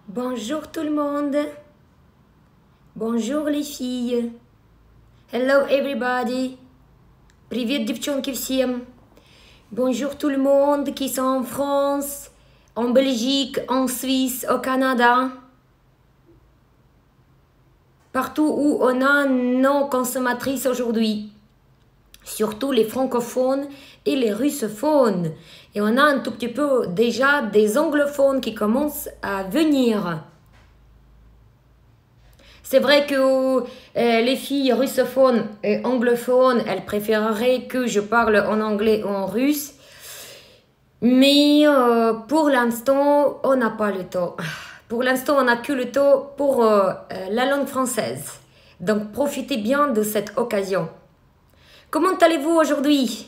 Bonjour tout le monde. Bonjour les filles. Hello everybody. Привет, девчонки, всем. Bonjour tout le monde qui sont en France, en Belgique, en Suisse, au Canada. Partout où on a nos consommatrices aujourd'hui. Surtout les francophones et les russophones. Et on a un tout petit peu déjà des anglophones qui commencent à venir. C'est vrai que les filles russophones et anglophones, elles préféreraient que je parle en anglais ou en russe. Mais pour l'instant, on n'a pas le temps. Pour l'instant, on n'a que le temps pour la langue française. Donc, profitez bien de cette occasion. Comment allez-vous aujourd'hui?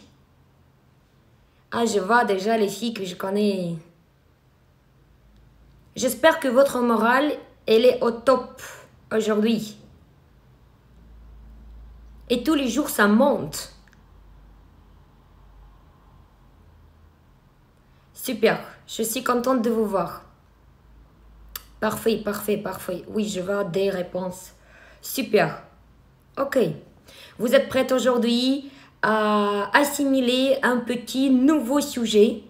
Ah, je vois déjà les filles que je connais. J'espère que votre morale, elle est au top aujourd'hui. Et tous les jours, ça monte. Super, je suis contente de vous voir. Parfait, parfait, parfait. Oui, je vois des réponses. Super. Ok. Vous êtes prête aujourd'hui à assimiler un petit nouveau sujet.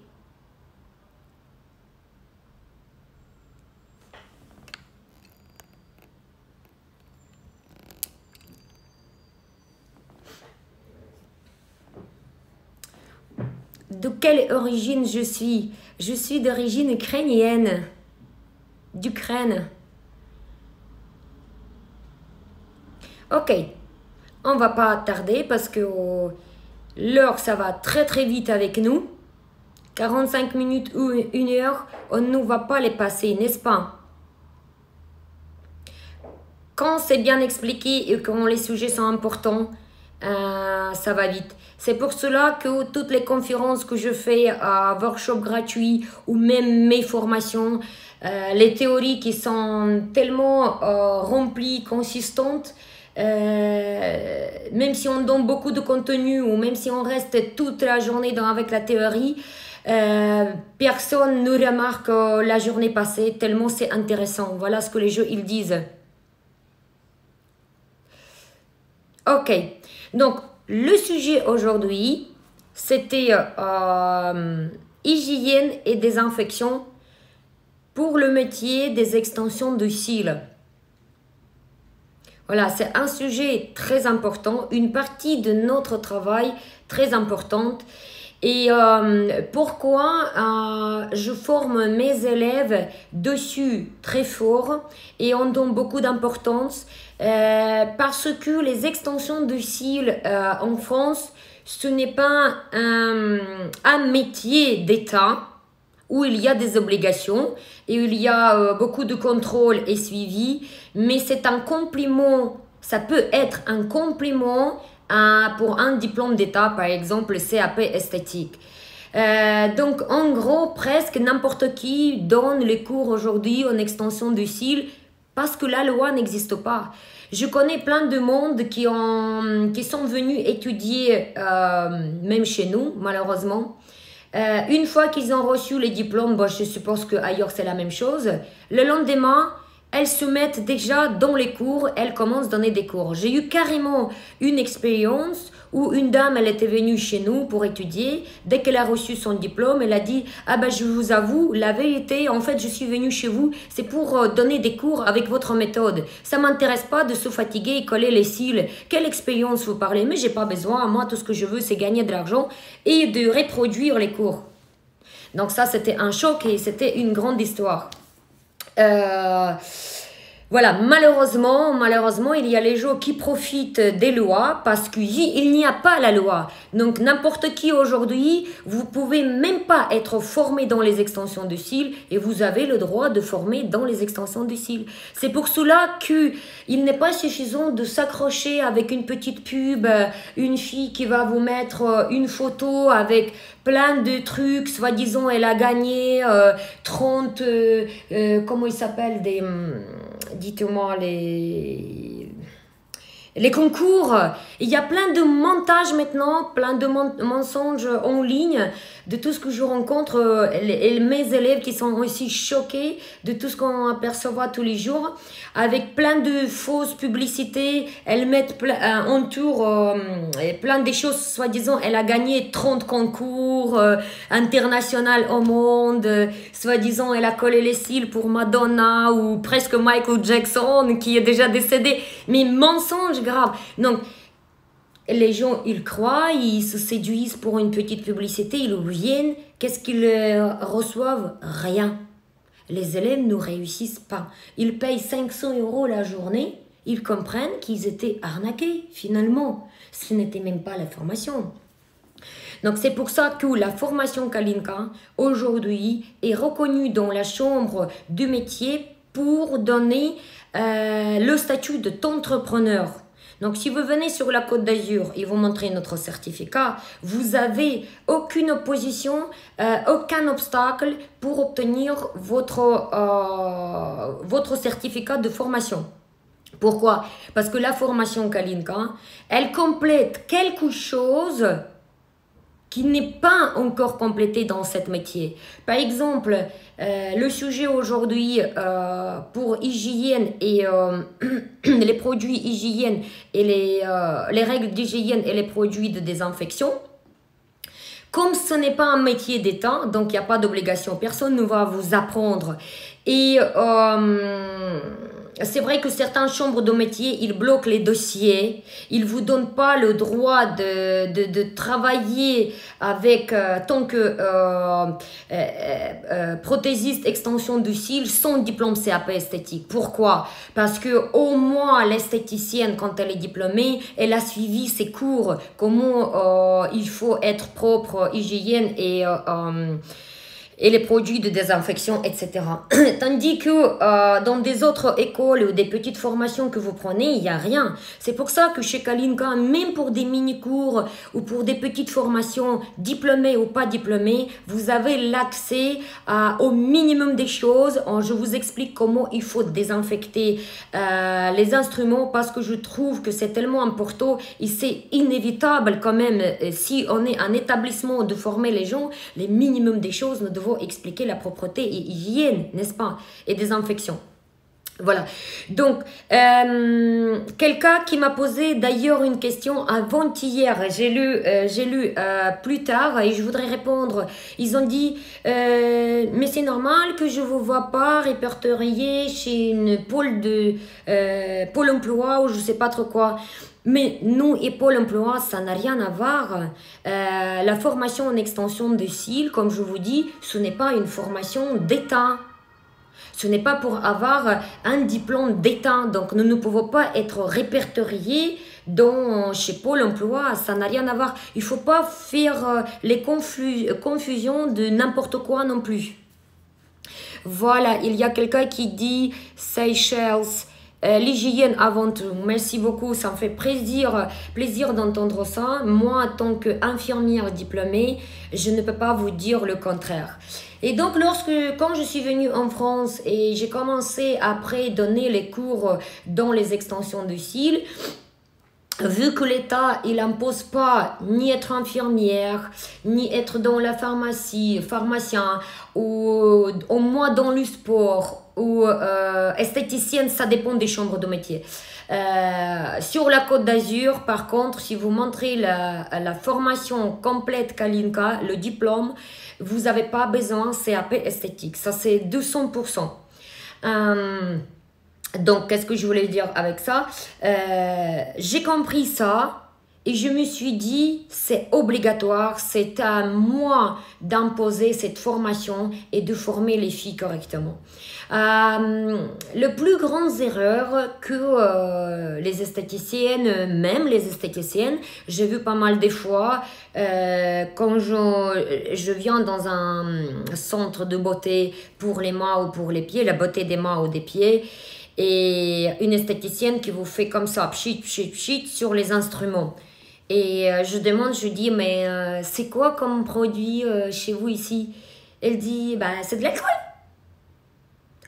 De quelle origine je suis? Je suis d'origine ukrainienne. D'Ukraine. Ok. On va pas tarder parce que l'heure, ça va très très vite avec nous. 45 minutes ou 1 heure, on ne va pas les passer, n'est-ce pas? Quand c'est bien expliqué et quand les sujets sont importants, ça va vite. C'est pour cela que toutes les conférences que je fais à workshop gratuit ou même mes formations, les théories qui sont tellement remplies, consistantes, même si on donne beaucoup de contenu ou même si on reste toute la journée avec la théorie, personne ne remarque la journée passée tellement c'est intéressant. Voilà ce que les jeux ils disent. Ok, donc le sujet aujourd'hui, c'était hygiène et désinfection pour le métier des extensions de cils. Voilà, c'est un sujet très important, une partie de notre travail très importante. Et pourquoi je forme mes élèves dessus très fort et on donne beaucoup d'importance parce que les extensions de cils en France, ce n'est pas un métier d'État où il y a des obligations et où il y a beaucoup de contrôle et suivi, mais c'est un complément, ça peut être un complément pour un diplôme d'État, par exemple CAP esthétique. Donc en gros, presque n'importe qui donne les cours aujourd'hui en extension de cils parce que la loi n'existe pas. Je connais plein de monde qui sont venus étudier, même chez nous, malheureusement. Une fois qu'ils ont reçu les diplômes, bon, je suppose qu'ailleurs c'est la même chose, le lendemain, elles se mettent déjà dans les cours, elles commencent à donner des cours. J'ai eu carrément une expérience où une dame, elle était venue chez nous pour étudier. Dès qu'elle a reçu son diplôme, elle a dit « Ah ben je vous avoue, la vérité, en fait je suis venue chez vous, c'est pour donner des cours avec votre méthode. Ça ne m'intéresse pas de se fatiguer et coller les cils. Quelle expérience vous parlez? Mais j'ai pas besoin, moi tout ce que je veux c'est gagner de l'argent et de reproduire les cours. » Donc ça c'était un choc et c'était une grande histoire. Voilà, malheureusement, il y a les gens qui profitent des lois parce qu'il n'y a pas la loi. Donc, n'importe qui aujourd'hui, vous pouvez même pas être formé dans les extensions de cils et vous avez le droit de former dans les extensions de cils. C'est pour cela qu'il n'est pas suffisant de s'accrocher avec une petite pub, une fille qui va vous mettre une photo avec plein de trucs, soi-disant elle a gagné 30, comment il s'appelle, dites-moi les concours. Il y a plein de montages maintenant, plein de mensonges en ligne de tout ce que je rencontre, et mes élèves qui sont aussi choqués de tout ce qu'on aperçoit tous les jours, avec plein de fausses publicités. Elles mettent en tour plein de choses, soi-disant, elle a gagné 30 concours international au monde, soi-disant, elle a collé les cils pour Madonna ou presque Michael Jackson qui est déjà décédé, mais mensonge grave. Donc, les gens, ils croient, ils se séduisent pour une petite publicité, ils viennent, qu'est-ce qu'ils reçoivent? Rien. Les élèves ne réussissent pas. Ils payent 500 € la journée, ils comprennent qu'ils étaient arnaqués, finalement. Ce n'était même pas la formation. Donc c'est pour ça que la formation Kalinka, aujourd'hui, est reconnue dans la chambre du métier pour donner le statut d'entrepreneur. Donc, si vous venez sur la Côte d'Azur et vous montrez notre certificat, vous n'avez aucune opposition, aucun obstacle pour obtenir votre certificat de formation. Pourquoi? Parce que la formation Kalinka, elle complète quelque chose qui n'est pas encore complété dans ce métier. Par exemple, le sujet aujourd'hui pour hygiène et les produits hygiène et les règles d'hygiène et les produits de désinfection, comme ce n'est pas un métier d'État, donc il n'y a pas d'obligation, personne ne va vous apprendre. Et c'est vrai que certaines chambres de métier, ils bloquent les dossiers, ils ne vous donnent pas le droit de travailler avec, tant que prothésiste extension du cil sans diplôme CAP esthétique. Pourquoi? Parce que au moins l'esthéticienne, quand elle est diplômée, elle a suivi ses cours, comment il faut être propre, hygiène et les produits de désinfection, etc. Tandis que dans des autres écoles ou des petites formations que vous prenez, il n'y a rien. C'est pour ça que chez Kalinka, même pour des mini-cours ou pour des petites formations diplômées ou pas diplômées, vous avez l'accès au minimum des choses. Je vous explique comment il faut désinfecter les instruments parce que je trouve que c'est tellement important et c'est inévitable quand même, si on est un établissement de former les gens, les minimums des choses, nous devons expliquer la propreté et hygiène, n'est-ce pas, et désinfection. Voilà. Donc, quelqu'un qui m'a posé d'ailleurs une question avant-hier, j'ai lu plus tard et je voudrais répondre. Ils ont dit, mais c'est normal que je ne vous vois pas répertorié chez une pôle emploi ou je ne sais pas trop quoi. Mais nous et Pôle emploi, ça n'a rien à voir. La formation en extension de cils, comme je vous dis, ce n'est pas une formation d'État. Ce n'est pas pour avoir un diplôme d'État. Donc, nous ne pouvons pas être répertoriés chez Pôle emploi. Ça n'a rien à voir. Il ne faut pas faire les confusions de n'importe quoi non plus. Voilà, il y a quelqu'un qui dit Seychelles. L'hygiène avant tout. Merci beaucoup, ça me fait plaisir d'entendre ça. Moi, en tant qu'infirmière diplômée, je ne peux pas vous dire le contraire. Et donc, quand je suis venue en France et j'ai commencé après donner les cours dans les extensions de cils, vu que l'État, il n'impose pas ni être infirmière, ni être dans la pharmacie, pharmacien, ou au moins dans le sport, ou esthéticienne, ça dépend des chambres de métier. Sur la Côte d'Azur, par contre, si vous montrez la formation complète Kalinka, le diplôme, vous n'avez pas besoin CAP esthétique. Ça, c'est 200%. Donc, qu'est-ce que je voulais dire avec ça? J'ai compris ça et je me suis dit, c'est obligatoire, c'est à moi d'imposer cette formation et de former les filles correctement. Le plus grand erreur que les esthéticiennes, même les esthéticiennes, j'ai vu pas mal de fois, quand je viens dans un centre de beauté pour les mains ou pour les pieds, la beauté des mains ou des pieds, et une esthéticienne qui vous fait comme ça, pchit, pchit, pchit, sur les instruments. Et je demande, je dis, mais c'est quoi comme produit chez vous ici? Elle dit, bah, c'est de l'alcool.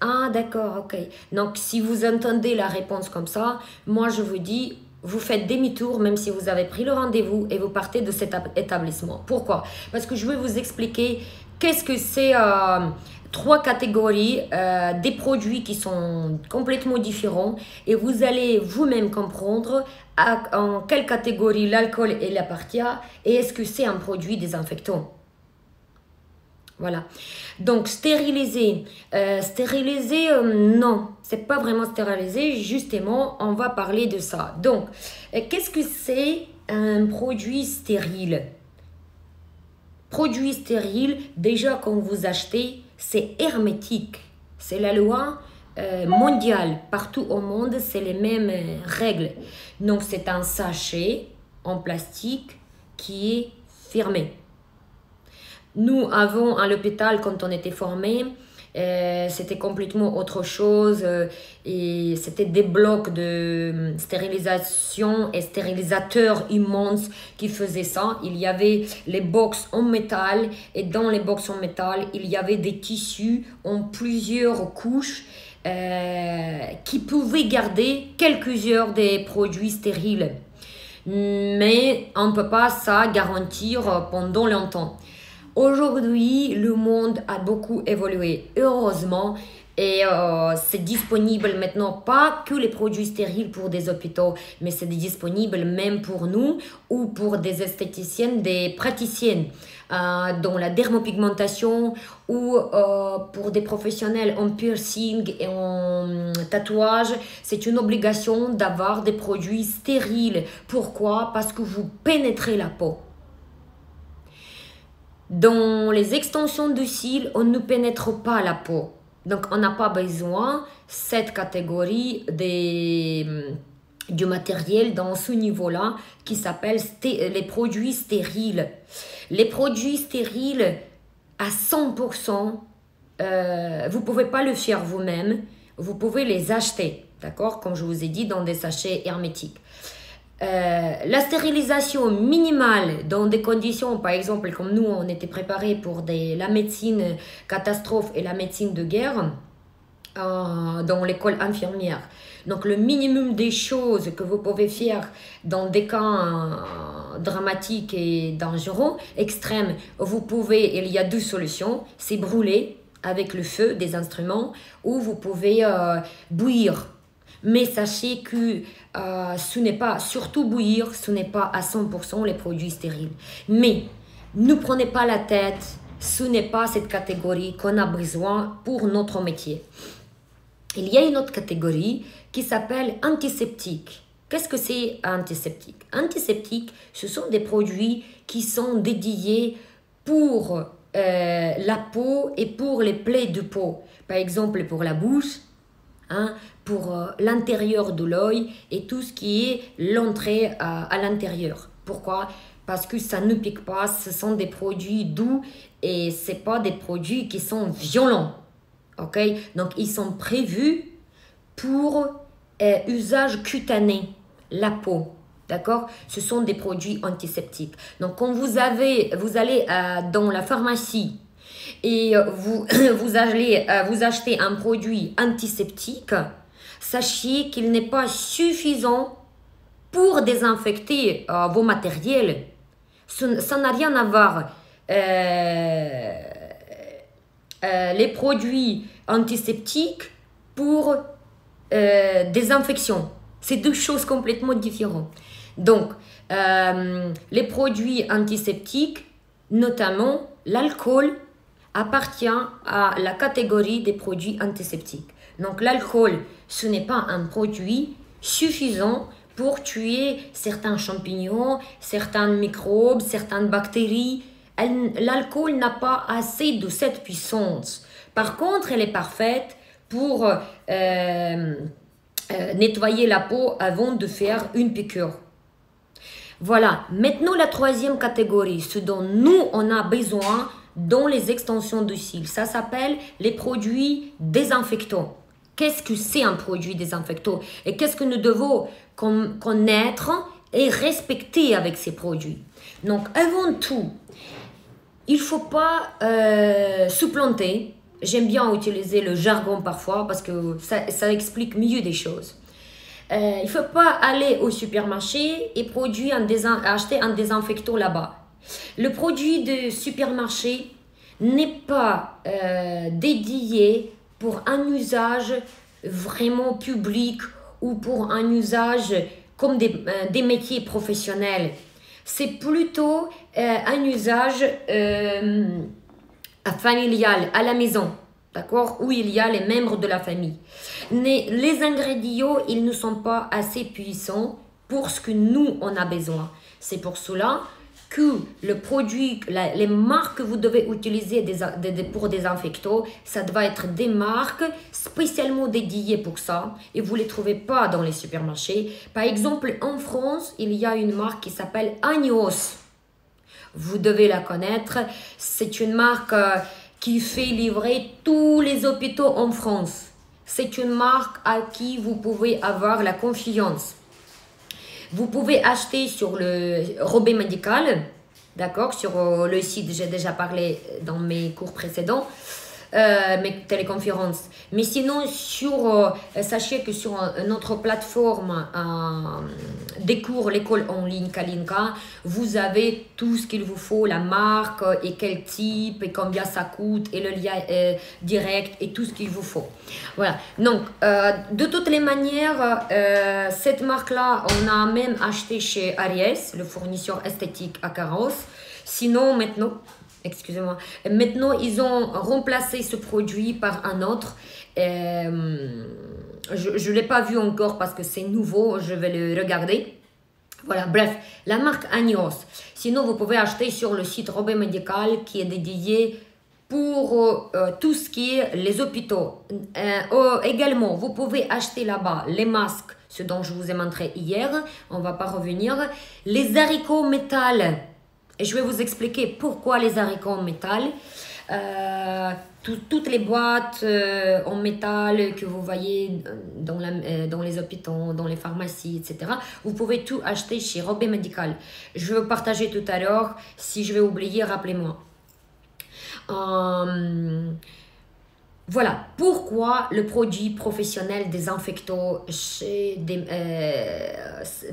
Ah, d'accord, ok. Donc, si vous entendez la réponse comme ça, moi, je vous dis, vous faites demi-tour, même si vous avez pris le rendez-vous, et vous partez de cet établissement. Pourquoi? Parce que je vais vous expliquer qu'est-ce que c'est trois catégories des produits qui sont complètement différents, et vous allez vous-même comprendre en quelle catégorie l'alcool appartient et est-ce que c'est un produit désinfectant. Voilà. Donc, stériliser. Non, c'est pas vraiment stériliser. Justement, on va parler de ça. Donc, qu'est-ce que c'est un produit stérile? Produit stérile, déjà quand vous achetez, c'est hermétique. C'est la loi mondiale. Partout au monde, c'est les mêmes règles. Donc, c'est un sachet en plastique qui est fermé. Nous, avant, à l'hôpital, quand on était formés, c'était complètement autre chose et c'était des blocs de stérilisation et stérilisateurs immenses qui faisaient ça. Il y avait les box en métal et dans les box en métal, il y avait des tissus en plusieurs couches qui pouvaient garder quelques heures des produits stériles. Mais on ne peut pas ça garantir pendant longtemps. Aujourd'hui, le monde a beaucoup évolué, heureusement, et c'est disponible maintenant, pas que les produits stériles pour des hôpitaux, mais c'est disponible même pour nous ou pour des esthéticiennes, des praticiennes dans la dermopigmentation ou pour des professionnels en piercing et en tatouage. C'est une obligation d'avoir des produits stériles. Pourquoi? Parce que vous pénétrez la peau. Dans les extensions de cils, on ne pénètre pas la peau. Donc, on n'a pas besoin de cette catégorie du matériel dans ce niveau-là qui s'appelle les produits stériles. Les produits stériles, à 100%, vous ne pouvez pas le faire vous-même. Vous pouvez les acheter, d'accord? Comme je vous ai dit, dans des sachets hermétiques. La stérilisation minimale dans des conditions, par exemple, comme nous, on était préparés pour la médecine catastrophe et la médecine de guerre dans l'école infirmière. Donc, le minimum des choses que vous pouvez faire dans des cas dramatiques et dangereux, extrêmes, vous pouvez, il y a deux solutions, c'est brûler avec le feu des instruments ou vous pouvez bouillir. Mais sachez que ce n'est pas, surtout bouillir, ce n'est pas à 100% les produits stériles. Mais ne prenez pas la tête, ce n'est pas cette catégorie qu'on a besoin pour notre métier. Il y a une autre catégorie qui s'appelle antiseptique. Qu'est-ce que c'est antiseptique? Antiseptique, ce sont des produits qui sont dédiés pour la peau et pour les plaies de peau. Par exemple, pour la bouche, pour l'intérieur de l'œil et tout ce qui est l'entrée à l'intérieur. Pourquoi? Parce que ça ne pique pas, ce sont des produits doux et ce n'est pas des produits qui sont violents. Ok? Donc, ils sont prévus pour usage cutané, la peau. D'accord? Ce sont des produits antiseptiques. Donc, quand vous allez dans la pharmacie et vous allez vous acheter un produit antiseptique, sachez qu'il n'est pas suffisant pour désinfecter vos matériels. Ça n'a rien à voir. Les produits antiseptiques pour désinfection. C'est deux choses complètement différentes. Donc, les produits antiseptiques, notamment l'alcool, appartient à la catégorie des produits antiseptiques. Donc, l'alcool, ce n'est pas un produit suffisant pour tuer certains champignons, certains microbes, certaines bactéries. L'alcool n'a pas assez de cette puissance. Par contre, elle est parfaite pour nettoyer la peau avant de faire une piqûre. Voilà. Maintenant, la troisième catégorie, ce dont nous, on a besoin dans les extensions de cils. Ça s'appelle les produits désinfectants. Qu'est-ce que c'est un produit désinfectant? Et qu'est-ce que nous devons connaître et respecter avec ces produits? Donc, avant tout, il ne faut pas se planter. J'aime bien utiliser le jargon parfois parce que ça explique mieux des choses. Il ne faut pas aller au supermarché et acheter un désinfectant là-bas. Le produit de supermarché n'est pas dédié pour un usage vraiment public ou pour un usage comme des métiers professionnels. C'est plutôt un usage familial, à la maison, d'accord, où il y a les membres de la famille. Mais les ingrédients, ils ne sont pas assez puissants pour ce que nous, on a besoin. C'est pour cela que le produit, les marques que vous devez utiliser pour désinfecter, ça doit être des marques spécialement dédiées pour ça et vous ne les trouvez pas dans les supermarchés. Par exemple, en France, il y a une marque qui s'appelle Agnos. Vous devez la connaître. C'est une marque qui fait livrer tous les hôpitaux en France. C'est une marque à qui vous pouvez avoir la confiance. Vous pouvez acheter sur le Robé Médical, d'accord, sur le site, j'ai déjà parlé dans mes cours précédents, mes téléconférences. Mais sinon, sachez que sur notre plateforme des cours, l'école en ligne Kalinka, vous avez tout ce qu'il vous faut, la marque et quel type et combien ça coûte et le lien direct et tout ce qu'il vous faut. Voilà. Donc, de toutes les manières, cette marque-là, on a même acheté chez Aries, le fournisseur esthétique à Carros. Sinon, maintenant... Excusez-moi. Maintenant, ils ont remplacé ce produit par un autre. Je ne l'ai pas vu encore parce que c'est nouveau. Je vais le regarder. Voilà, bref, la marque Agnos. Sinon, vous pouvez acheter sur le site Robé Médical qui est dédié pour tout ce qui est les hôpitaux. Également, vous pouvez acheter là-bas les masques, ce dont je vous ai montré hier. On ne va pas revenir. Les haricots métal. Et je vais vous expliquer pourquoi les haricots en métal. Toutes les boîtes en métal que vous voyez dans les hôpitaux, dans les pharmacies, etc. Vous pouvez tout acheter chez Robé Médical. Je vais vous partager tout à l'heure. Si je vais oublier, rappelez-moi. Voilà pourquoi le produit professionnel désinfectant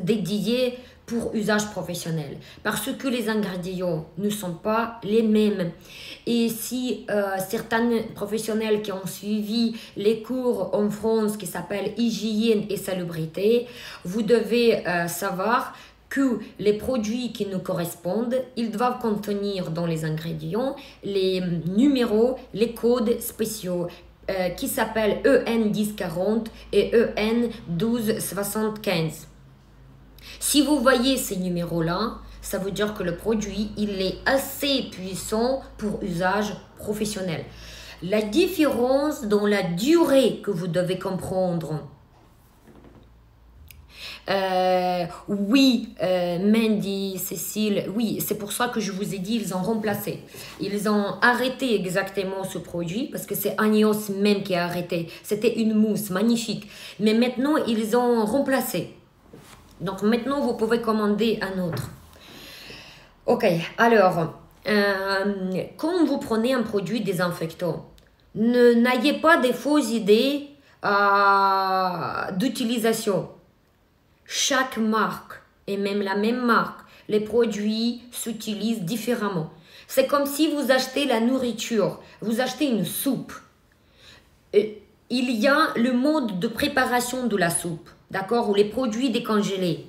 dédié pour usage professionnel. Parce que les ingrédients ne sont pas les mêmes. Et si certains professionnels qui ont suivi les cours en France qui s'appellent hygiène et salubrité, vous devez savoir que les produits qui nous correspondent, ils doivent contenir dans les ingrédients les numéros, les codes spéciaux qui s'appellent EN 1040 et EN 1275. Si vous voyez ces numéros-là, ça veut dire que le produit, il est assez puissant pour usage professionnel. La différence dans la durée que vous devez comprendre. Oui, Mandy, Cécile, oui, c'est pour ça que je vous ai dit, ils ont remplacé. Ils ont arrêté exactement ce produit, parce que c'est Agnos même qui a arrêté. C'était une mousse magnifique. Mais maintenant, ils ont remplacé. Donc maintenant, vous pouvez commander un autre. Ok, alors, quand vous prenez un produit désinfectant, n'ayez pas des fausses idées d'utilisation. Chaque marque, et même la même marque, les produits s'utilisent différemment. C'est comme si vous achetez la nourriture, vous achetez une soupe. Il y a le mode de préparation de la soupe, d'accord, ou les produits décongelés.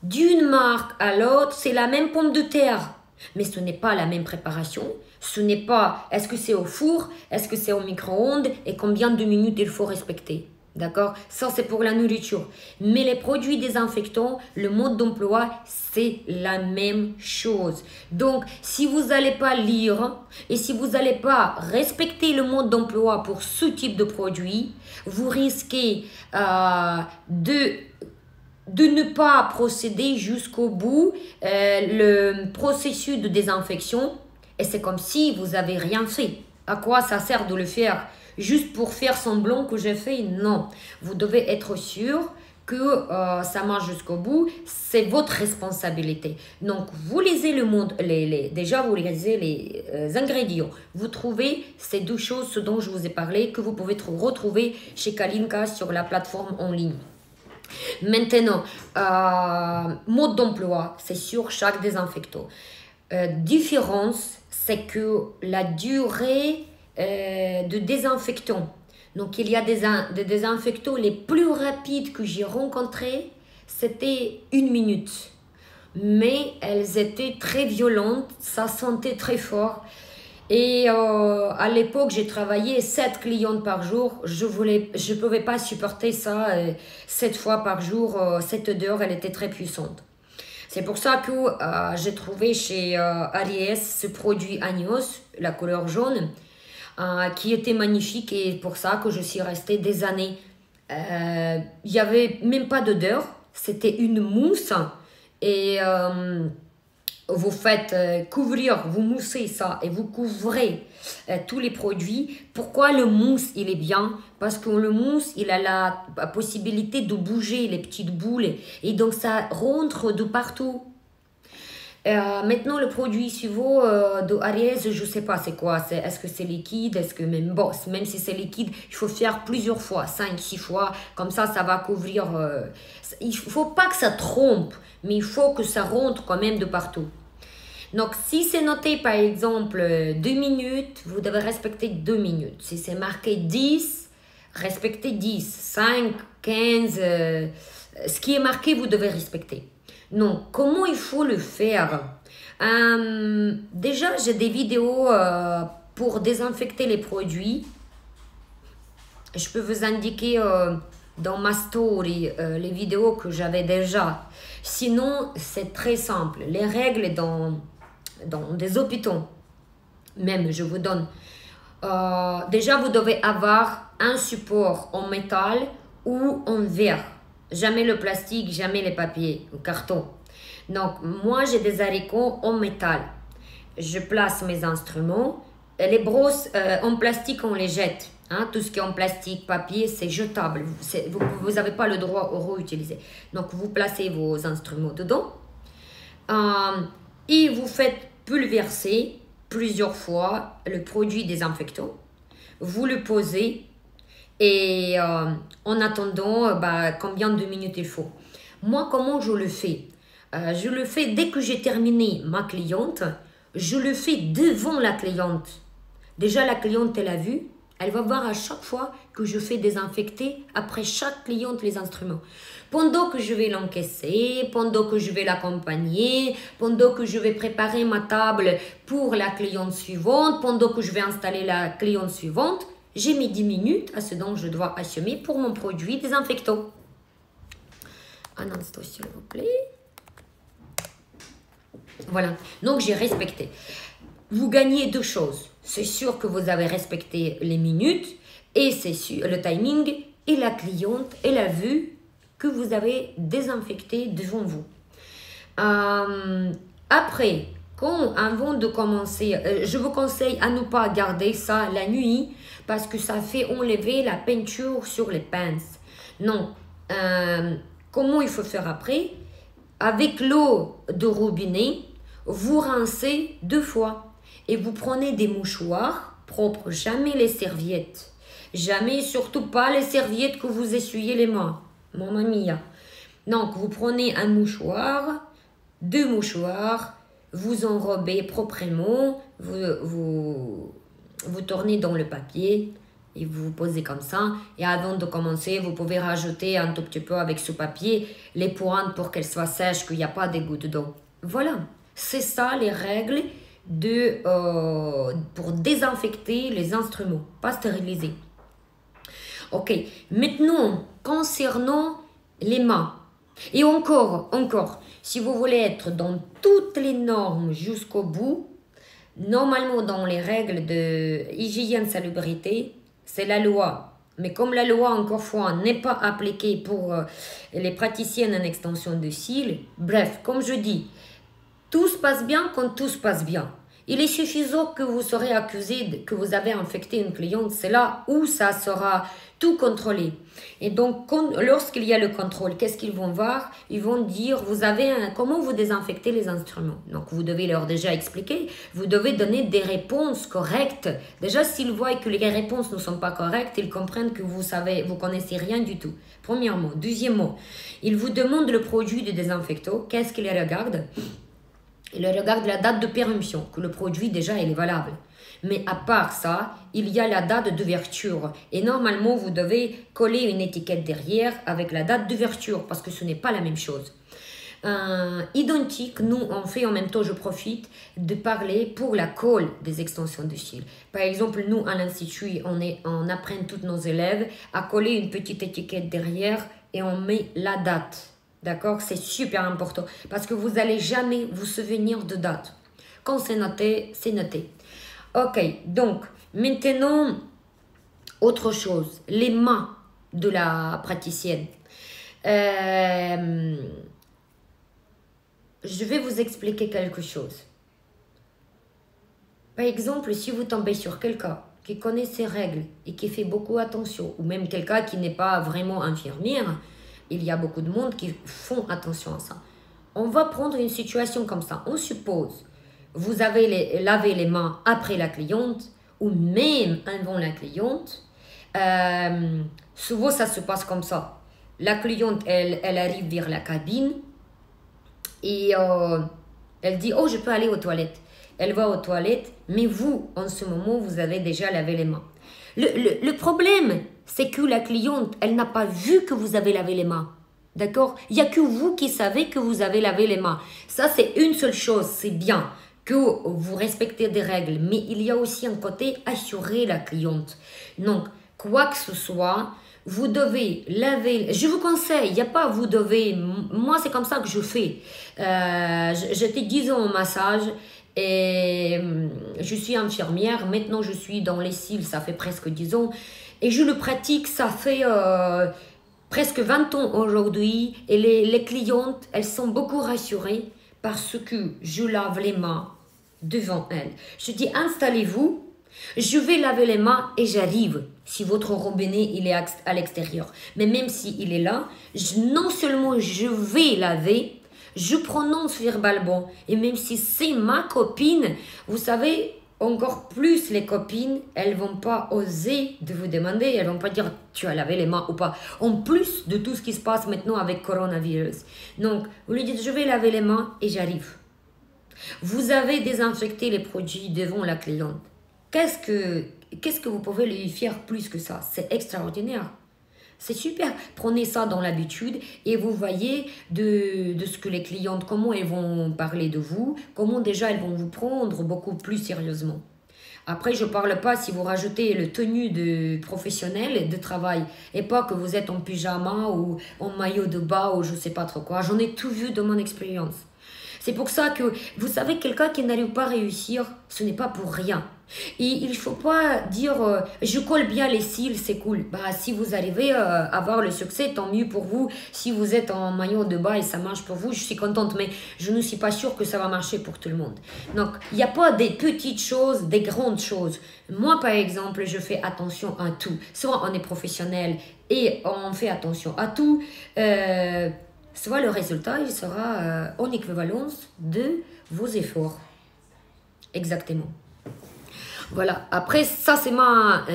D'une marque à l'autre, c'est la même pomme de terre, mais ce n'est pas la même préparation. Ce n'est pas, est-ce que c'est au four, est-ce que c'est au micro-ondes et combien de minutes il faut respecter. D'accord? Ça, c'est pour la nourriture. Mais les produits désinfectants, le mode d'emploi, c'est la même chose. Donc, si vous n'allez pas lire et si vous n'allez pas respecter le mode d'emploi pour ce type de produit, vous risquez de ne pas procéder jusqu'au bout le processus de désinfection. Et c'est comme si vous n'avez rien fait. À quoi ça sert de le faire? Juste pour faire semblant que j'ai fait? Non. Vous devez être sûr que ça marche jusqu'au bout. C'est votre responsabilité. Donc, vous lisez le monde, déjà vous lisez les ingrédients. Vous trouvez ces deux choses, ce dont je vous ai parlé, que vous pouvez retrouver chez Kalinka sur la plateforme en ligne. Maintenant, mode d'emploi, c'est sur chaque désinfectant. Différence, c'est que la durée de désinfectant. Donc, il y a des désinfectants les plus rapides que j'ai rencontrés, c'était 1 minute. Mais elles étaient très violentes, ça sentait très fort. Et à l'époque, j'ai travaillé 7 clientes par jour. Je pouvais pas supporter ça 7 fois par jour. Cette odeur, elle était très puissante. C'est pour ça que j'ai trouvé chez Aries ce produit Agnos, la couleur jaune, qui était magnifique et pour ça que je suis restée des années. Il n'y avait même pas d'odeur, c'était une mousse et vous faites couvrir, vous moussez ça et vous couvrez tous les produits. Pourquoi le mousse il est bien? Parce que le mousse il a la possibilité de bouger les petites boules et donc ça rentre de partout. Maintenant le produit suivant de Aries, je sais pas c'est quoi, est-ce que c'est liquide, est-ce que même si c'est liquide, il faut faire plusieurs fois, 5-6 fois, comme ça va couvrir, il faut pas que ça trompe, mais il faut que ça rentre quand même de partout. Donc si c'est noté par exemple 2 minutes, vous devez respecter 2 minutes. Si c'est marqué 10, respectez 10, 5, 15, ce qui est marqué vous devez respecter. Non, comment il faut le faire? Déjà, j'ai des vidéos pour désinfecter les produits. Je peux vous indiquer dans ma story les vidéos que j'avais déjà. Sinon, c'est très simple. Les règles dans des hôpitaux, même, je vous donne. Déjà, vous devez avoir un support en métal ou en verre. Jamais le plastique, jamais les papiers ou carton. Donc, moi, j'ai des haricots en métal. Je place mes instruments. Les brosses en plastique, on les jette. Hein, tout ce qui est en plastique, papier, c'est jetable. Vous n'avez pas le droit de réutiliser. Donc, vous placez vos instruments dedans. Et vous faites pulvériser plusieurs fois le produit désinfectant. Vous le posez. Et en attendant, combien de minutes il faut. Moi, comment je le fais? Je le fais dès que j'ai terminé ma cliente. Je le fais devant la cliente. Déjà, la cliente, elle a vu. Elle va voir à chaque fois que je fais désinfecter après chaque cliente les instruments. Pendant que je vais l'encaisser, pendant que je vais l'accompagner, pendant que je vais préparer ma table pour la cliente suivante, pendant que je vais installer la cliente suivante, j'ai mis 10 minutes à ce dont je dois assumer pour mon produit désinfectant. Un instant, s'il vous plaît. Voilà. Donc, j'ai respecté. Vous gagnez 2 choses. C'est sûr que vous avez respecté les minutes et c'est sûr le timing et la cliente, elle a vu que vous avez désinfecté devant vous. Après, avant de commencer, je vous conseille à ne pas garder ça la nuit parce que ça fait enlever la peinture sur les pinces. Non. Comment il faut faire après? Avec l'eau de robinet, vous rincez 2 fois. Et vous prenez des mouchoirs propres, jamais les serviettes. Jamais, surtout pas les serviettes que vous essuyez les mains. Mamma mia. Donc, vous prenez un mouchoir, 2 mouchoirs, vous enrobez proprement, vous tournez dans le papier et vous vous posez comme ça. Et avant de commencer, vous pouvez rajouter un tout petit peu avec ce papier les pointes pour qu'elles soient sèches, qu'il n'y a pas de gouttes d'eau. Voilà, c'est ça les règles pour désinfecter les instruments, pas stériliser. Ok, maintenant, concernant les mains. Et encore, si vous voulez être dans toutes les normes jusqu'au bout, normalement dans les règles de hygiène salubrité, c'est la loi. Mais comme la loi, encore une fois, n'est pas appliquée pour les praticiennes en extension de cils, bref, comme je dis, tout se passe bien quand tout se passe bien. Il est suffisant que vous serez accusé que vous avez infecté une cliente. C'est là où ça sera tout contrôlé. Et donc, lorsqu'il y a le contrôle, qu'est-ce qu'ils vont voir? Ils vont dire, comment vous désinfectez les instruments. Donc, vous devez leur déjà expliquer. Vous devez donner des réponses correctes. Déjà, s'ils voient que les réponses ne sont pas correctes, ils comprennent que vous connaissez rien du tout. Premièrement. Deuxièmement, ils vous demandent le produit de désinfectant. Qu'est-ce qu'ils regardent? Ils regardent la date de péremption, que le produit déjà il est valable. Mais à part ça, il y a la date d'ouverture. Et normalement, vous devez coller une étiquette derrière avec la date d'ouverture parce que ce n'est pas la même chose. Identique, nous on fait en même temps, je profite de parler pour la colle des extensions de cils. Par exemple, nous à l'Institut, on apprend tous nos élèves à coller une petite étiquette derrière et on met la date. D'accord? C'est super important parce que vous n'allez jamais vous souvenir de date. Quand c'est noté, c'est noté. Ok, donc maintenant, autre chose, les mains de la praticienne. Je vais vous expliquer quelque chose. Par exemple, si vous tombez sur quelqu'un qui connaît ses règles et qui fait beaucoup attention, ou même quelqu'un qui n'est pas vraiment infirmière, il y a beaucoup de monde qui font attention à ça. On va prendre une situation comme ça. On suppose, vous avez lavé les mains après la cliente ou même avant la cliente. Souvent, ça se passe comme ça. La cliente, elle arrive vers la cabine et elle dit « Oh, je peux aller aux toilettes ». Elle va aux toilettes, mais vous, en ce moment, vous avez déjà lavé les mains. Le problème, c'est que la cliente, elle n'a pas vu que vous avez lavé les mains. D'accord? Il n'y a que vous qui savez que vous avez lavé les mains. Ça, c'est une seule chose. C'est bien que vous respectez des règles. Mais il y a aussi un côté assurer la cliente. Donc, quoi que ce soit, vous devez laver. Je vous conseille, il n'y a pas vous devez. Moi, c'est comme ça que je fais. J'étais 10 ans au massage. Et je suis infirmière. Maintenant, je suis dans les cils. Ça fait presque 10 ans. Et je le pratique, ça fait presque 20 ans aujourd'hui. Et les clientes, elles sont beaucoup rassurées parce que je lave les mains devant elles. Je dis, installez-vous, je vais laver les mains et j'arrive. Si votre robinet, il est à l'extérieur. Mais même s'il est là, non seulement je vais laver, je prononce verbalement. Et même si c'est ma copine, vous savez, encore plus les copines, elles vont pas oser de vous demander, elles vont pas dire tu as lavé les mains ou pas. En plus de tout ce qui se passe maintenant avec coronavirus. Donc, vous lui dites je vais laver les mains et j'arrive. Vous avez désinfecté les produits devant la cliente. Qu'est-ce que vous pouvez lui faire plus que ça? C'est extraordinaire. C'est super. Prenez ça dans l'habitude et vous voyez de ce que les clientes, comment elles vont parler de vous, comment déjà elles vont vous prendre beaucoup plus sérieusement. Après, je ne parle pas si vous rajoutez le tenue de professionnel de travail et pas que vous êtes en pyjama ou en maillot de bain ou je ne sais pas trop quoi. J'en ai tout vu de mon expérience. C'est pour ça que, vous savez, quelqu'un qui n'arrive pas à réussir, ce n'est pas pour rien. Et il ne faut pas dire je colle bien les cils, c'est cool. Bah, si vous arrivez à avoir le succès, tant mieux pour vous. Si vous êtes en maillot de bain et ça marche pour vous, je suis contente. Mais je ne suis pas sûre que ça va marcher pour tout le monde. Donc, il n'y a pas des petites choses, des grandes choses. Moi, par exemple, je fais attention à tout. Soit on est professionnel et on fait attention à tout. Soit le résultat, il sera en équivalence de vos efforts. Exactement. Voilà. Après, ça, c'est ma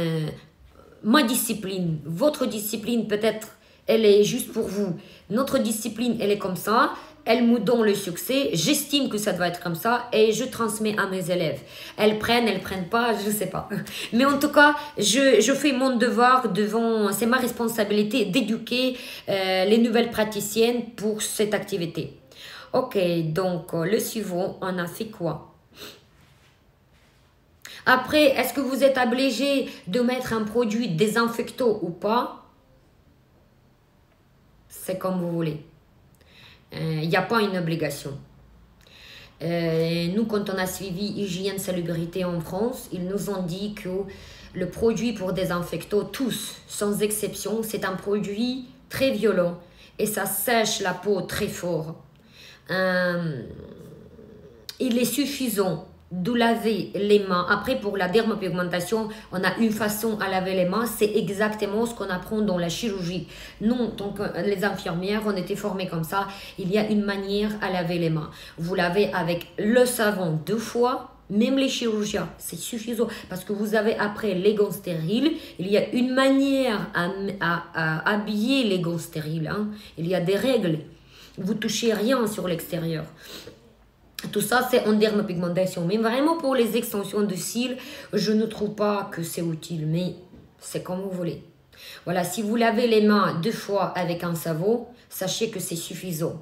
discipline. Votre discipline, peut-être, elle est juste pour vous. Notre discipline, elle est comme ça. Elle me donne le succès. J'estime que ça doit être comme ça et je transmets à mes élèves. Elles prennent pas, je ne sais pas. Mais en tout cas, je fais mon devoir devant... C'est ma responsabilité d'éduquer les nouvelles praticiennes pour cette activité. Ok, donc le suivant, on a fait quoi? Après, est-ce que vous êtes obligé de mettre un produit désinfectant ou pas? C'est comme vous voulez. Il n'y a pas une obligation. Nous, quand on a suivi Hygiène Salubrité en France, ils nous ont dit que le produit pour désinfecter, tous, sans exception, c'est un produit très violent et ça sèche la peau très fort. Il est suffisant de laver les mains. Après, pour la dermopigmentation, on a une façon à laver les mains. C'est exactement ce qu'on apprend dans la chirurgie. Nous, donc, les infirmières, on était formés comme ça. Il y a une manière à laver les mains. Vous lavez avec le savon 2 fois. Même les chirurgiens, c'est suffisant parce que vous avez après les gants stériles. Il y a une manière à habiller les gants stériles. Hein. Il y a des règles. Vous touchez rien sur l'extérieur. Tout ça, c'est en dermopigmentation. Mais vraiment, pour les extensions de cils, je ne trouve pas que c'est utile. Mais c'est comme vous voulez. Voilà, si vous lavez les mains 2 fois avec un savon, sachez que c'est suffisant.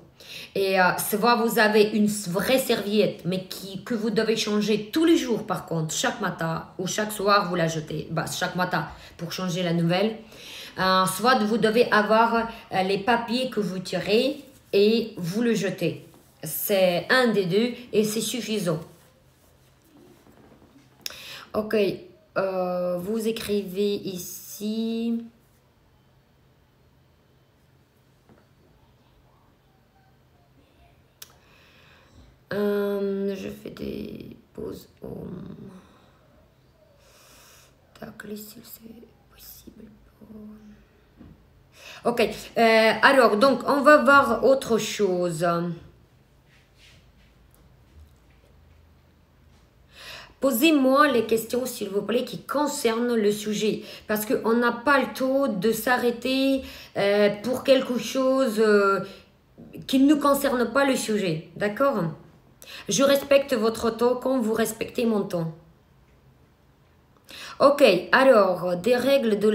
Et soit vous avez une vraie serviette, mais que vous devez changer tous les jours par contre, chaque matin ou chaque soir, vous la jetez, chaque matin pour changer la nouvelle. Soit vous devez avoir les papiers que vous tirez et vous le jetez. C'est un des deux et c'est suffisant. Ok, vous écrivez ici... je fais des pauses au... Tac, si c'est possible. Ok, alors, donc, on va voir autre chose. Posez-moi les questions, s'il vous plaît, qui concernent le sujet. Parce qu'on n'a pas le temps de s'arrêter pour quelque chose qui ne concerne pas le sujet. D'accord ? Je respecte votre temps comme vous respectez mon temps. Ok, alors, des règles de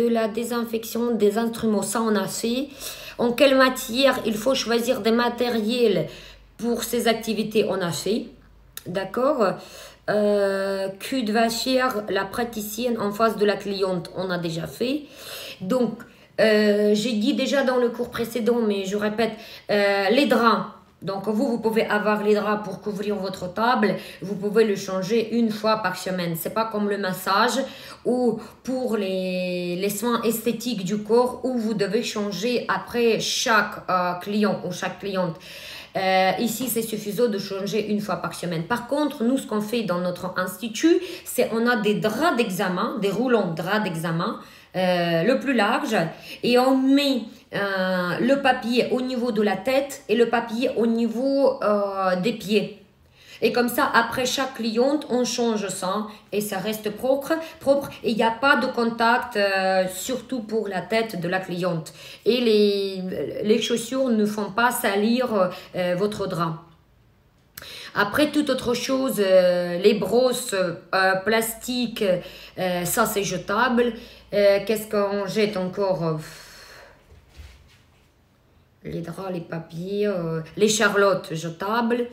la désinfection des instruments, ça on a fait. En quelle matière il faut choisir des matériels pour ces activités, on a fait. D'accord. Cul de vachère, la praticienne en face de la cliente, on a déjà fait. Donc, j'ai dit déjà dans le cours précédent, mais je répète, les draps. Donc, vous pouvez avoir les draps pour couvrir votre table. Vous pouvez le changer une fois par semaine. C'est pas comme le massage ou pour les soins esthétiques du corps où vous devez changer après chaque client ou chaque cliente. Ici, c'est suffisant de changer une fois par semaine. Par contre, nous, ce qu'on fait dans notre institut, c'est on a des draps d'examen, des roulants draps d'examen, le plus large, et on met le papier au niveau de la tête et le papier au niveau des pieds. Et comme ça, après chaque cliente, on change ça et ça reste propre et il n'y a pas de contact, surtout pour la tête de la cliente. Et les chaussures ne font pas salir votre drap. Après, toute autre chose, les brosses plastiques, ça c'est jetable. Qu'est-ce qu'on jette encore? Les draps, les papiers, les charlottes jetables.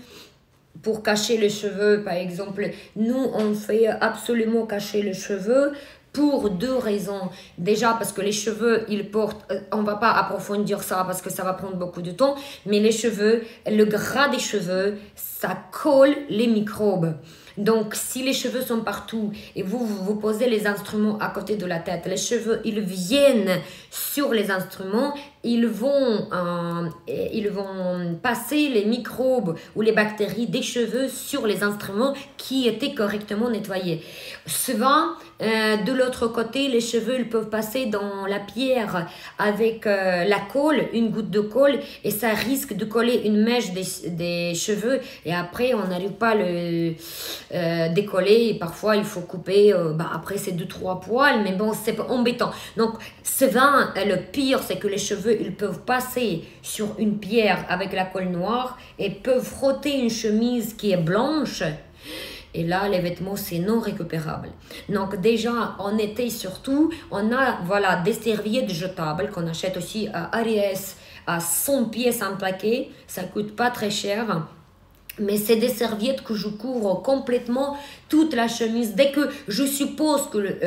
Pour cacher les cheveux, par exemple, nous, on fait absolument cacher les cheveux pour 2 raisons. Déjà, parce que les cheveux, ils portent... on ne va pas approfondir ça parce que ça va prendre beaucoup de temps. Mais les cheveux, le gras des cheveux, ça colle les microbes. Donc, si les cheveux sont partout et vous posez les instruments à côté de la tête, les cheveux, ils viennent sur les instruments, ils vont passer les microbes ou les bactéries des cheveux sur les instruments qui étaient correctement nettoyés. Souvent, de l'autre côté, les cheveux, ils peuvent passer dans la pierre avec la colle, une goutte de colle, et ça risque de coller une mèche des cheveux, et après, on n'arrive pas à le décoller, et parfois, il faut couper, après, c'est 2-3 poils, mais bon, c'est embêtant. Donc, souvent, le pire, c'est que les cheveux, ils peuvent passer sur une pierre avec la colle noire, et peuvent frotter une chemise qui est blanche. Et là, les vêtements, c'est non récupérable. Donc déjà, en été surtout, on a voilà, des serviettes jetables qu'on achète aussi à Ariès à 100 pièces en paquet. Ça ne coûte pas très cher. Mais c'est des serviettes que je couvre complètement toute la chemise. Dès que je suppose que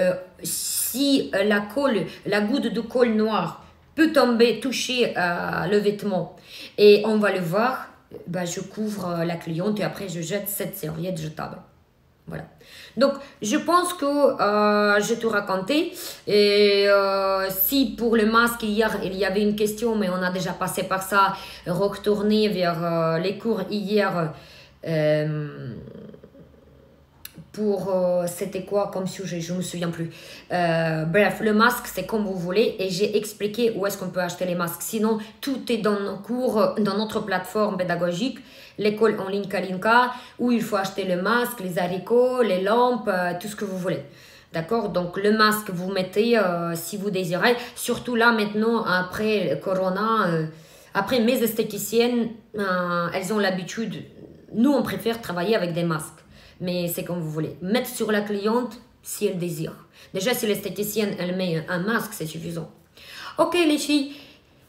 si la goutte de colle noire peut tomber, toucher le vêtement, et on va le voir, je couvre la cliente et après je jette cette serviette jetable. Voilà. Donc, je pense que j'ai tout raconté. Et si pour le masque, hier, il y avait une question, mais on a déjà passé par ça, retourner vers les cours hier, C'était quoi comme sujet, je me souviens plus. Bref, le masque, c'est comme vous voulez, et j'ai expliqué où est-ce qu'on peut acheter les masques. Sinon, tout est dans nos cours, dans notre plateforme pédagogique, l'école en ligne Kalinka, où il faut acheter le masque, les haricots, les lampes, tout ce que vous voulez. D'accord? Donc, le masque, vous mettez si vous désirez. Surtout là, maintenant, après le Corona, après mes esthéticiennes, elles ont l'habitude. Nous, on préfère travailler avec des masques. Mais c'est comme vous voulez. Mettre sur la cliente si elle désire. Déjà, si l'esthéticienne, elle met un masque, c'est suffisant. Ok, les filles.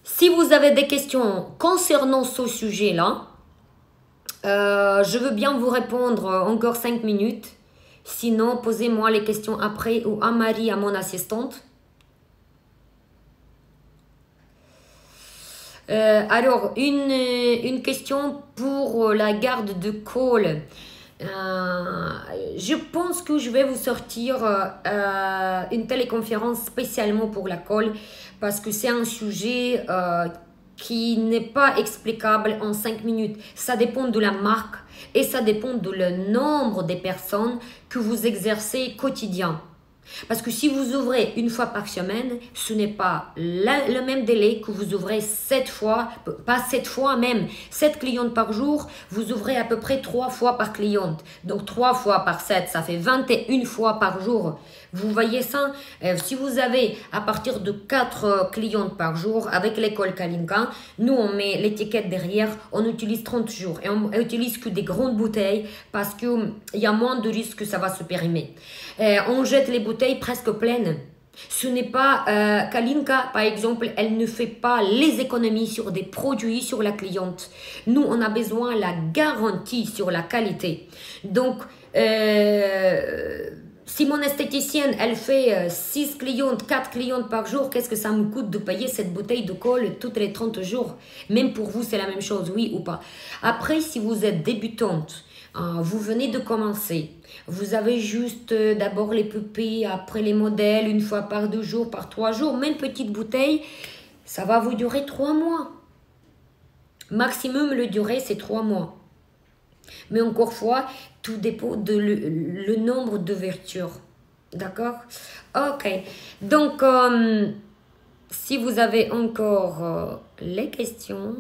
Si vous avez des questions concernant ce sujet-là, je veux bien vous répondre encore 5 minutes. Sinon, posez-moi les questions après ou à Marie, à mon assistante. Alors, une question pour la garde de col. Je pense que je vais vous sortir une téléconférence spécialement pour la colle parce que c'est un sujet qui n'est pas explicable en 5 minutes. Ça dépend de la marque et ça dépend de le nombre de personnes que vous exercez quotidien. Parce que si vous ouvrez une fois par semaine, ce n'est pas le même délai que vous ouvrez 7 fois, pas 7 fois même, 7 clientes par jour, vous ouvrez à peu près 3 fois par cliente. Donc 3 fois par 7, ça fait 21 fois par jour. Vous voyez ça? Si vous avez à partir de 4 clientes par jour avec l'école Kalinka, nous on met l'étiquette derrière, on utilise 30 jours et on utilise que des grandes bouteilles parce qu'il y a moins de risques que ça va se périmer. On jette les bouteilles presque pleines. Ce n'est pas Kalinka, par exemple, elle ne fait pas les économies sur des produits sur la cliente. Nous, on a besoin de la garantie sur la qualité. Donc, si mon esthéticienne, elle fait 6 clientes, 4 clientes par jour, qu'est-ce que ça me coûte de payer cette bouteille de colle toutes les 30 jours? Même pour vous, c'est la même chose, oui ou pas. Après, si vous êtes débutante, vous venez de commencer, vous avez juste d'abord les poupées, après les modèles, une fois par 2 jours, par 3 jours, même petite bouteille, ça va vous durer 3 mois. Maximum, le durée, c'est 3 mois. Mais encore fois, tout dépend de le nombre d'ouvertures. D'accord? Ok. Donc, si vous avez encore les questions...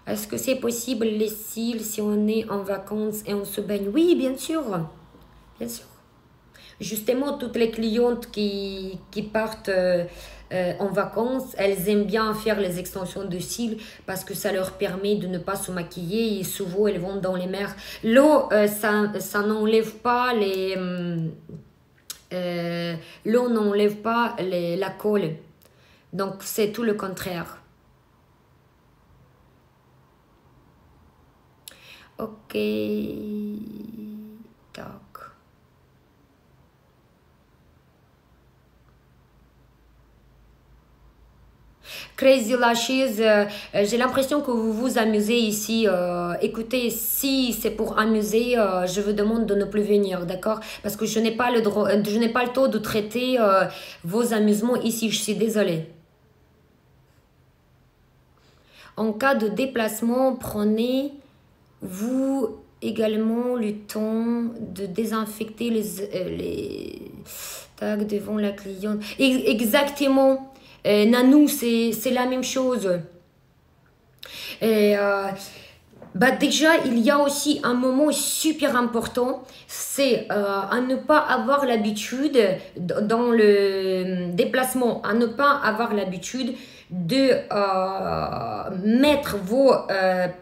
Est-ce que c'est possible les cils si on est en vacances et on se baigne? Oui, bien sûr. Bien sûr. Justement, toutes les clientes qui partent en vacances, elles aiment bien faire les extensions de cils parce que ça leur permet de ne pas se maquiller et souvent elles vont dans les mers. L'eau, ça n'enlève pas les... l'eau n'enlève pas la colle. Donc, c'est tout le contraire. Ok. Tac. Crazy Lashes, j'ai l'impression que vous vous amusez ici. Écoutez, si c'est pour amuser, je vous demande de ne plus venir, d'accord? Parce que je n'ai pas le droit, je n'ai pas le temps de traiter vos amusements ici. Je suis désolée. En cas de déplacement, prenez-vous également le temps de désinfecter les tags devant la cliente. Exactement. Nanou, c'est la même chose. Déjà, il y a aussi un moment super important, c'est à ne pas avoir l'habitude, dans le déplacement, à ne pas avoir l'habitude de mettre vos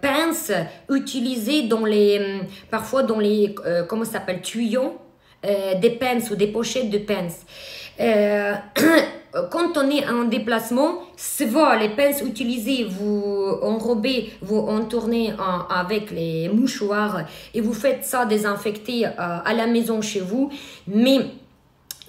pinces utilisées dans les, parfois dans les, comment ça s'appelle, tuyaux, des pinces ou des pochettes de pinces. Quand on est en déplacement, soit les pinces utilisées, vous enrobez, vous entournez avec les mouchoirs et vous faites ça désinfecter à la maison chez vous. Mais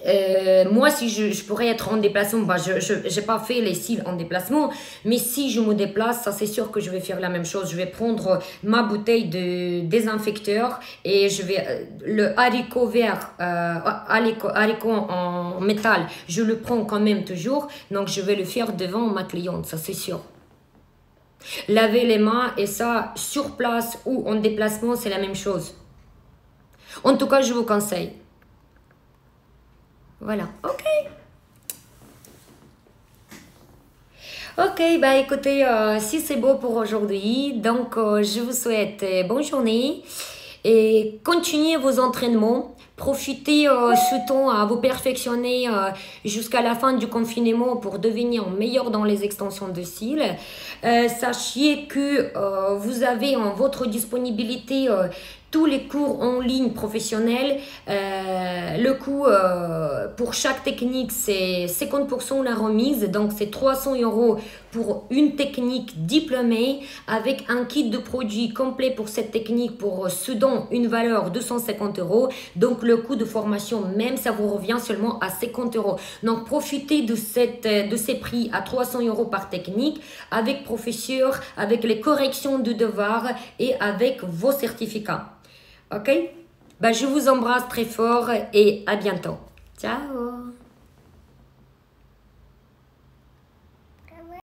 Moi, si je pourrais être en déplacement, bah, je n'ai pas fait les cils en déplacement, mais si je me déplace, ça c'est sûr que je vais faire la même chose. Je vais prendre ma bouteille de désinfecteur et je vais, le haricot vert, haricot en métal, je le prends quand même toujours, donc je vais le faire devant ma cliente, ça c'est sûr. Laver les mains et ça, sur place ou en déplacement, c'est la même chose. En tout cas, je vous conseille. Voilà, ok. Ok, bah écoutez, si c'est beau pour aujourd'hui, donc je vous souhaite bonne journée et continuez vos entraînements. Profitez ce temps à vous perfectionner jusqu'à la fin du confinement pour devenir meilleur dans les extensions de cils. Sachez que vous avez en votre disponibilité tous les cours en ligne professionnels. Le coût pour chaque technique, c'est 50% la remise. Donc, c'est 300 € pour une technique diplômée avec un kit de produits complet pour cette technique pour ce dont une valeur de 150 €. Donc, le coût de formation même, ça vous revient seulement à 50 €. Donc, profitez de ces prix à 300 € par technique avec professeur, avec les corrections de devoirs et avec vos certificats. Ok? Bah, je vous embrasse très fort et à bientôt. Ciao!